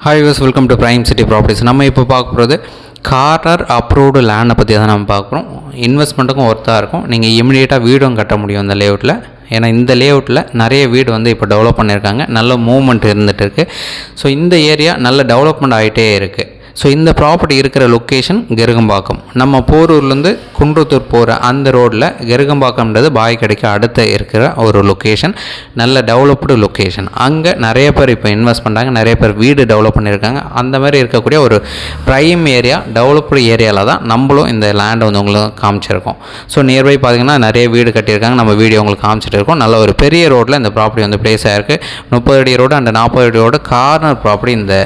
Hi use welcome to prime city properties. நம்ம இப்போ பார்க்க போகிறது கார்னர் அப்ரூவ்டு லேண்டை பற்றி தான் நம்ம பார்க்குறோம். இன்வெஸ்ட்மெண்ட்டுக்கும் ஒர்த்தாக இருக்கும். நீங்கள் இமிடியேட்டாக வீடும் கட்ட முடியும் இந்த லேஅவுட்டில். ஏன்னா இந்த லேஅவுட்டில் நிறைய வீடு வந்து இப்போ டெவலப் பண்ணியிருக்காங்க. நல்ல மூவ்மெண்ட் இருந்துகிட்டு இருக்குது. ஸோ இந்த ஏரியா நல்ல டெவலப்மெண்ட் ஆகிட்டே இருக்குது. ஸோ இந்த ப்ராப்பர்ட்டி இருக்கிற லொக்கேஷன் கெருகம்பாக்கம். நம்ம போரூர்லேருந்து குன்றத்தூர் போகிற அந்த ரோட்டில் கெருகம்பாக்கம்ன்றது பாய்க்கடைக்கு அடுத்த இருக்கிற ஒரு லொக்கேஷன். நல்ல டெவலப்டு லொக்கேஷன். அங்கே நிறைய பேர் இப்போ இன்வெஸ்ட் பண்ணுறாங்க. நிறைய பேர் வீடு டெவலப் பண்ணியிருக்காங்க. அந்த மாதிரி இருக்கக்கூடிய ஒரு ப்ரைம் ஏரியா, டெவலப்டு ஏரியாவில் தான் நம்மளும் இந்த லேண்டை வந்து உங்களுக்கு காமிச்சிருக்கோம். ஸோ நியர்பை பார்த்திங்கன்னா நிறைய வீடு கட்டியிருக்காங்க. நம்ம வீடியோ உங்களுக்கு காமிச்சிட்டு இருக்கோம். நல்ல ஒரு பெரிய ரோட்டில் இந்த ப்ராப்பர்ட்டி வந்து பிளேஸ் ஆகிருக்கு. 30 அடி ரோடு அண்ட் 40 அடி ரோடு கார்னர் ப்ராப்பர்ட்டி. இந்த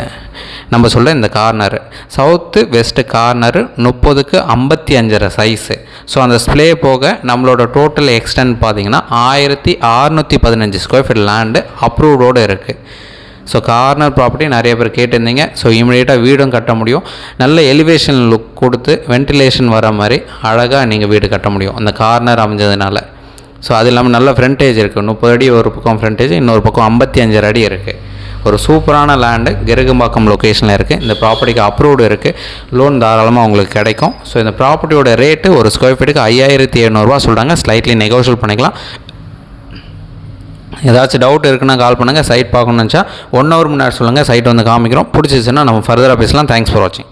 நம்ம சொல்ல இந்த கார்னர் சவுத்து வெஸ்ட்டு கார்னரு 30க்கு 55 சைஸு. ஸோ அந்த ஸ்ப்ளே போக நம்மளோட டோட்டல் எக்ஸ்டென்ட் பார்த்திங்கன்னா 1615 ஸ்கொயர் ஃபீட் லேண்டு அப்ரூவ்டோடு இருக்குது. ஸோ கார்னர் ப்ராப்பர்ட்டி நிறைய பேர் கேட்டிருந்தீங்க. ஸோ இமீடியட்டாக வீடும் கட்ட முடியும். நல்ல எலிவேஷன் லுக் கொடுத்து வென்டிலேஷன் வர மாதிரி அழகாக நீங்கள் வீடு கட்ட முடியும் அந்த கார்னர் அமைஞ்சதுனால. ஸோ அது இல்லாமல் நல்ல ஃப்ரண்டேஜ் இருக்குது. 30 அடி ஒரு பக்கம் ஃப்ரண்டேஜ், இன்னொரு பக்கம் 55 அடி இருக்குது. ஒரு சூப்பரான லேண்டு கெருகம்பாக்கம் லொக்கேஷனில் இருக்குது. இந்த ப்ராப்பர்ட்டிக்கு அப்ரூவ்டு இருக்குது. லோன் தாராளமாக உங்களுக்கு கிடைக்கும். ஸோ இந்த ப்ராப்பர்ட்டியோட ரேட்டு ஒரு ஸ்கொயர் ஃபீட்டுக்கு 5700 சொல்கிறாங்க. ஸ்லைட்லி நெகோஷியல் பண்ணிக்கலாம். ஏதாச்சும் டவுட் இருக்குன்னா கால் பண்ணுங்கள். சைட் பார்க்கணுன்னு நினச்சா 1 ஹவர் முன்னாடி சொல்லுங்கள். சைட் வந்து காமிக்கிறோம். பிடிச்சிச்சுன்னா நம்ம ஃபர்தராக பேசலாம். தேங்க்ஸ் ஃபார் வாட்சிங்.